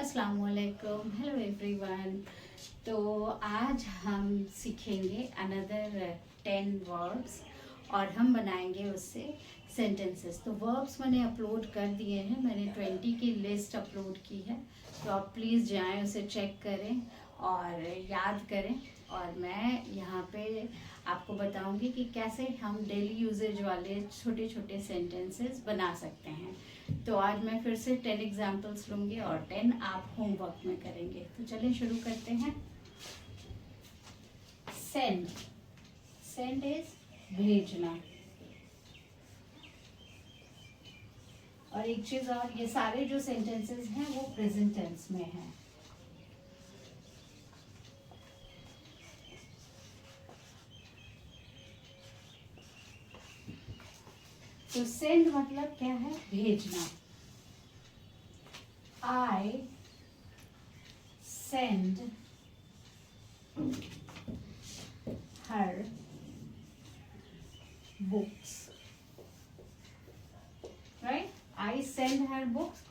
अस्सलाम वालेकुम, hello everyone. तो आज हम सीखेंगे अनदर 10 वर्ब्स और हम बनाएंगे उससे सेंटेंसेस। तो वर्ब्स मैंने अपलोड कर दिए हैं, मैंने 20 की लिस्ट अपलोड की है, तो आप प्लीज़ जाएं, उसे चेक करें और याद करें। और मैं यहाँ पे आपको बताऊंगी कि कैसे हम डेली यूजेज वाले छोटे छोटे सेंटेंसेस बना सकते हैं। तो आज मैं फिर से 10 एग्जाम्पल्स लूंगी और 10 आप होमवर्क में करेंगे। तो चलिए शुरू करते हैं। सेंड, सेंड इज भेजना। और एक चीज और, ये सारे जो सेंटेंसेस हैं वो प्रेजेंट टेंस में हैं। तो सेंड मतलब क्या है? भेजना। I send her books. Right? I send her books.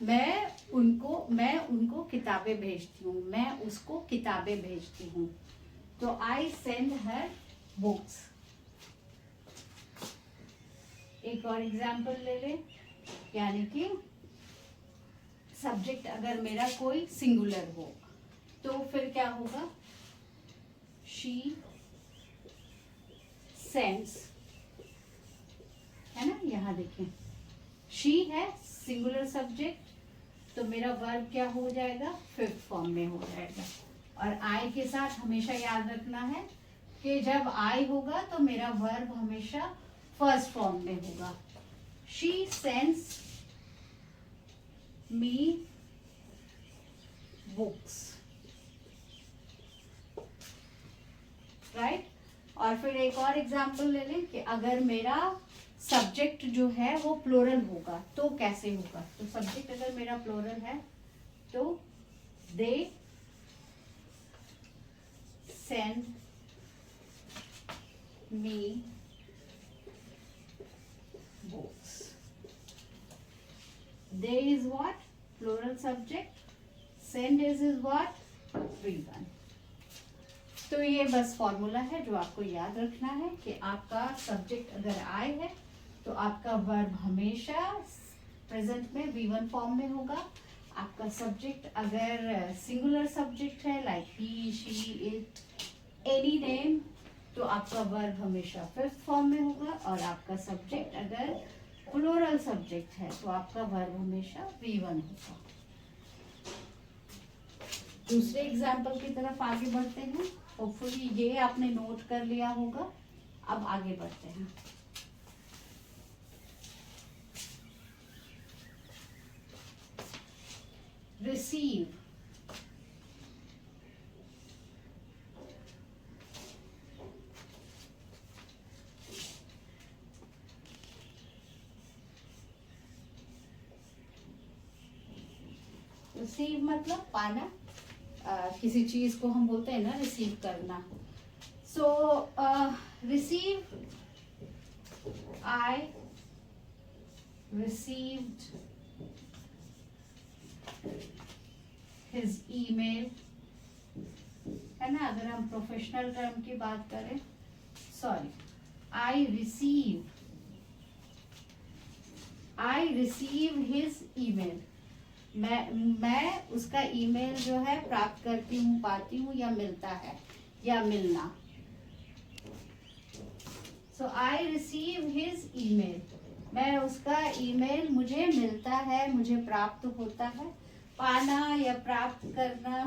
मैं उनको किताबें भेजती हूँ, मैं उसको किताबें भेजती हूँ। तो I send her books. एक और एग्जाम्पल ले लें, यानी कि सब्जेक्ट अगर मेरा कोई सिंगुलर हो तो फिर क्या होगा? शी सेंड्स, है ना? यहाँ देखें, शी है सिंगुलर सब्जेक्ट, तो मेरा वर्ब क्या हो जाएगा? फिफ्थ फॉर्म में हो जाएगा। और आई के साथ हमेशा याद रखना है कि जब आई होगा तो मेरा वर्ब हमेशा फर्स्ट फॉर्म में होगा। She sends me books, right? और फिर एक और एग्जाम्पल ले लें कि अगर मेरा सब्जेक्ट जो है वो प्लूरल होगा तो कैसे होगा? तो सब्जेक्ट अगर मेरा प्लूरल है तो they send me books. They is what? Plural subject. Send is what? V1. तो ये बस फॉर्मूला है जो आपको याद रखना है कि आपका सब्जेक्ट अगर आई है तो आपका वर्ब हमेशा प्रेजेंट में V1 फॉर्म में होगा। आपका सब्जेक्ट अगर सिंगुलर सब्जेक्ट है, like he, she, it, any name, तो आपका वर्ब हमेशा फिफ्थ फॉर्म में होगा। और आपका सब्जेक्ट अगर प्लूरल सब्जेक्ट है तो आपका वर्ब हमेशा V1 होगा। दूसरे एग्जाम्पल की तरफ आगे बढ़ते हैं। होपफुली ये आपने नोट कर लिया होगा। अब आगे बढ़ते हैं। रिसीव, रिसीव मतलब पाना। किसी चीज को हम बोलते हैं ना रिसीव करना। So receive, I received his email, है ना? अगर हम प्रोफेशनल टर्म की बात करें, sorry, I receive his email. मैं उसका ईमेल जो है प्राप्त करती हूँ, पाती हूँ, या मिलता है, या मिलना। सो आई रिसीव हिज ईमेल, मैं उसका ईमेल, मुझे मिलता है, मुझे प्राप्त होता है। पाना या प्राप्त करना,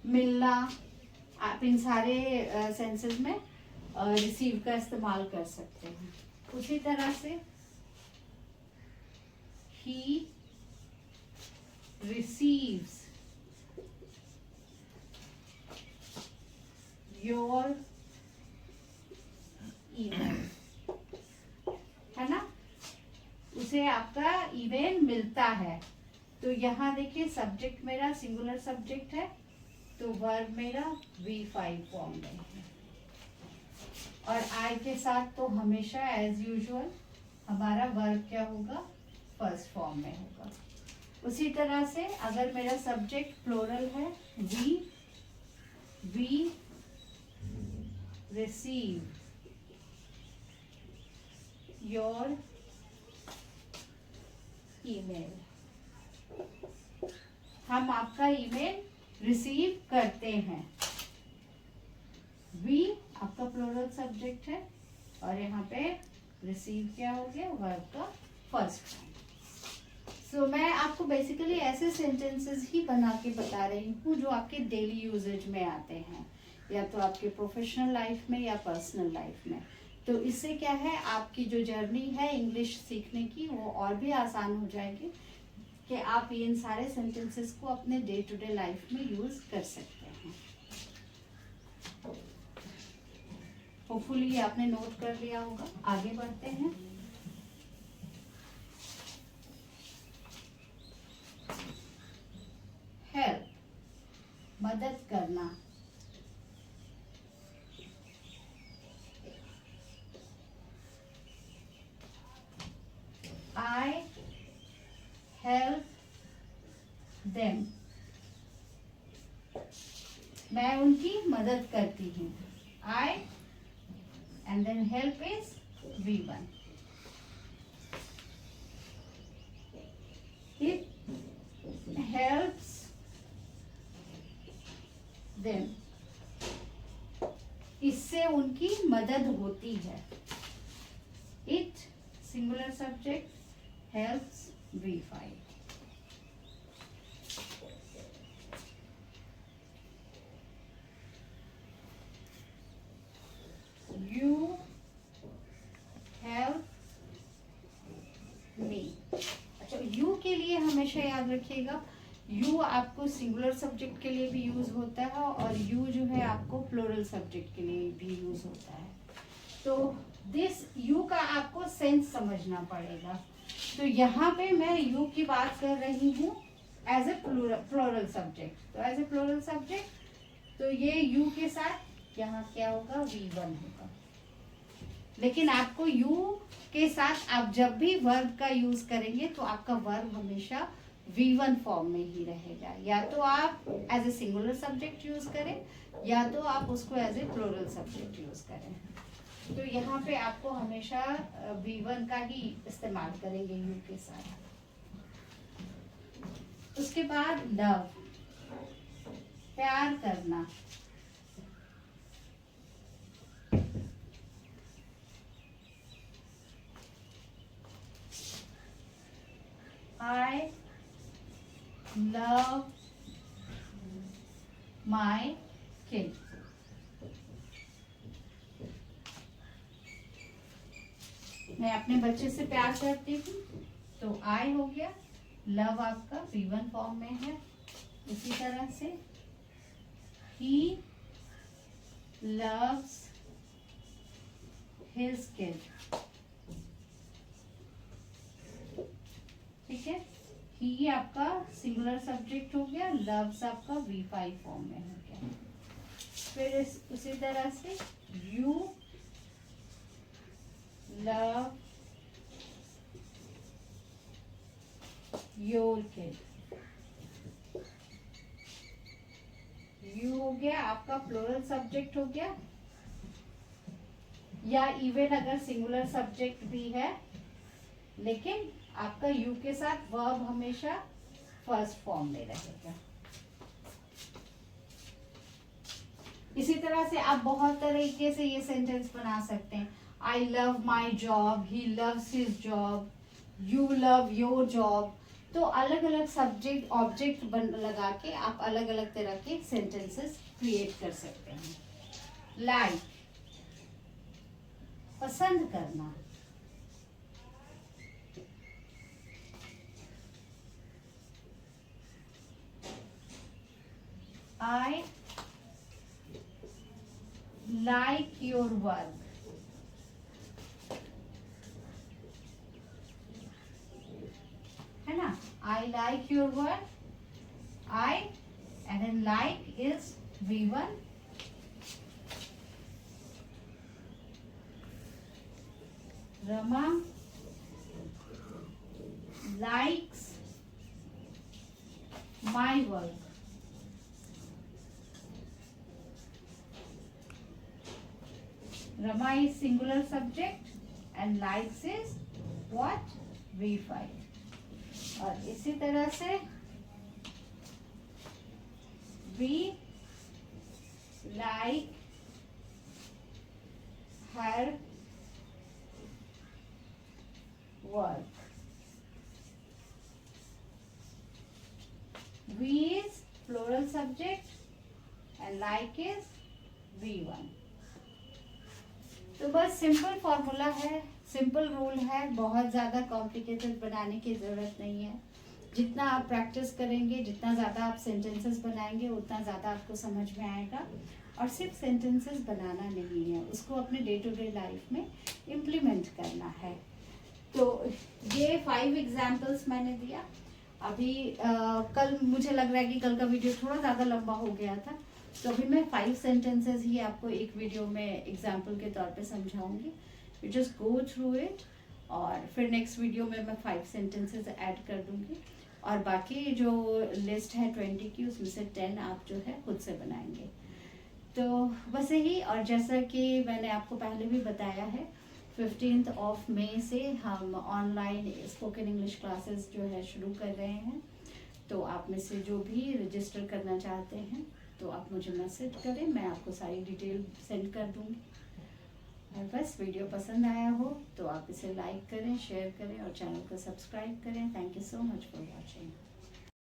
मिलना, आप इन सारे सेंसेस में रिसीव का इस्तेमाल कर सकते हैं। उसी तरह से he receives your email, है ना? उसे आपका ईमेल मिलता है। तो यहाँ देखिए, सब्जेक्ट मेरा सिंगुलर सब्जेक्ट है तो वर्ब मेरा V5 फॉर्म में है। और आई के साथ तो हमेशा एज यूजुअल हमारा वर्ब क्या होगा, फर्स्ट फॉर्म में होगा। उसी तरह से अगर मेरा सब्जेक्ट प्लूरल है, वी रिसीव योर ईमेल, हम आपका ईमेल रिसीव करते हैं। वी आपका प्लूरल सब्जेक्ट है और यहाँ पे रिसीव क्या हो गया, वर्ब का फर्स्ट फॉर्म। सो मैं आपको बेसिकली ऐसे सेंटेंसेस ही बना के बता रही हूँ जो आपके डेली यूजेज में आते हैं, या तो आपके प्रोफेशनल लाइफ में या पर्सनल लाइफ में। तो इससे क्या है, आपकी जो जर्नी है इंग्लिश सीखने की वो और भी आसान हो जाएगी कि आप इन सारे सेंटेंसेस को अपने डे टू डे लाइफ में यूज कर सकते हैं। होपफुली ये आपने नोट कर लिया होगा। आगे बढ़ते हैं। हेल्प, मदद करना। I help them, मैं उनकी मदद करती हूँ। I and then help is V1. It helps them, इससे उनकी मदद होती है। It singular subject helps V5. You help me। अच्छा, you के लिए हमेशा याद रखिएगा, you आपको सिंगुलर सब्जेक्ट के लिए भी यूज होता है और you जो है आपको प्लूरल सब्जेक्ट के लिए भी यूज होता है। तो दिस यू का आपको सेंस समझना पड़ेगा। तो यहाँ पे मैं यू की बात कर रही हूँ एज ए प्लूरल सब्जेक्ट। तो एज ए प्लूरल सब्जेक्ट तो ये यू के साथ यहाँ क्या होगा, V1 होगा। लेकिन आपको यू के साथ आप जब भी वर्ब का यूज करेंगे तो आपका वर्ब हमेशा V1 फॉर्म में ही रहेगा। या तो आप as a singular subject use करें या तो आप उसको as a plural subject use करें। तो यहाँ पे आपको हमेशा V1 का ही इस्तेमाल करेंगे यू के साथ। उसके बाद लव, प्यार करना। I love my kid। मैं अपने बच्चे से प्यार करती हूँ। तो आई हो गया, लव आपका V1 फॉर्म में है। इसी तरह से he loves his kid, ठीक है। ही आपका सिंगुलर सब्जेक्ट हो गया, लव्स आपका V5 फॉर्म में हो गया। फिर उसी तरह से you love your kid, you हो गया आपका प्लूरल सब्जेक्ट हो गया, या इवन अगर सिंगुलर सब्जेक्ट भी है लेकिन आपका यू के साथ वर्ब हमेशा फर्स्ट फॉर्म में रहेगा। इसी तरह से आप बहुत तरीके से ये सेंटेंस बना सकते हैं। I love my job, he loves his job, you love your job. तो अलग अलग सब्जेक्ट ऑब्जेक्ट लगा के आप अलग अलग तरह के सेंटेंसेस क्रिएट कर सकते हैं। लाइक, पसंद करना। I like your work, है ना। I like your work, I and then like is V1। Rama likes my work. Rama is singular subject and likes is what? V5. और इसी तरह से we like her work. We is plural subject and like is V1. तो बस simple formula है, simple rule है, बहुत ज़्यादा कॉम्प्लिकेटेड बनाने की ज़रूरत नहीं है। जितना आप प्रैक्टिस करेंगे, जितना ज़्यादा आप सेंटेंसेस बनाएंगे, उतना ज़्यादा आपको समझ में आएगा। और सिर्फ सेंटेंसेस बनाना नहीं है, उसको अपने डे टू डे लाइफ में इम्प्लीमेंट करना है। तो ये 5 एग्जाम्पल्स मैंने दिया। अभी कल मुझे लग रहा है कि कल का वीडियो थोड़ा ज़्यादा लंबा हो गया था, तो अभी मैं 5 सेंटेंसेस ही आपको एक वीडियो में एग्जाम्पल के तौर पे समझाऊंगी। You just go through it, और फिर नेक्स्ट वीडियो में मैं 5 सेंटेंसेस ऐड कर दूंगी, और बाकी जो लिस्ट है 20 की, उसमें से 10 आप जो है खुद से बनाएंगे। तो बस यही। और जैसा कि मैंने आपको पहले भी बताया है, 15 मई से हम ऑनलाइन स्पोकन इंग्लिश क्लासेस जो है शुरू कर रहे हैं। तो आप में से जो भी रजिस्टर करना चाहते हैं तो आप मुझे मैसेज करें, मैं आपको सारी डिटेल सेंड कर दूँगी। और बस वीडियो पसंद आया हो तो आप इसे लाइक करें, शेयर करें और चैनल को सब्सक्राइब करें। Thank you so much for watching.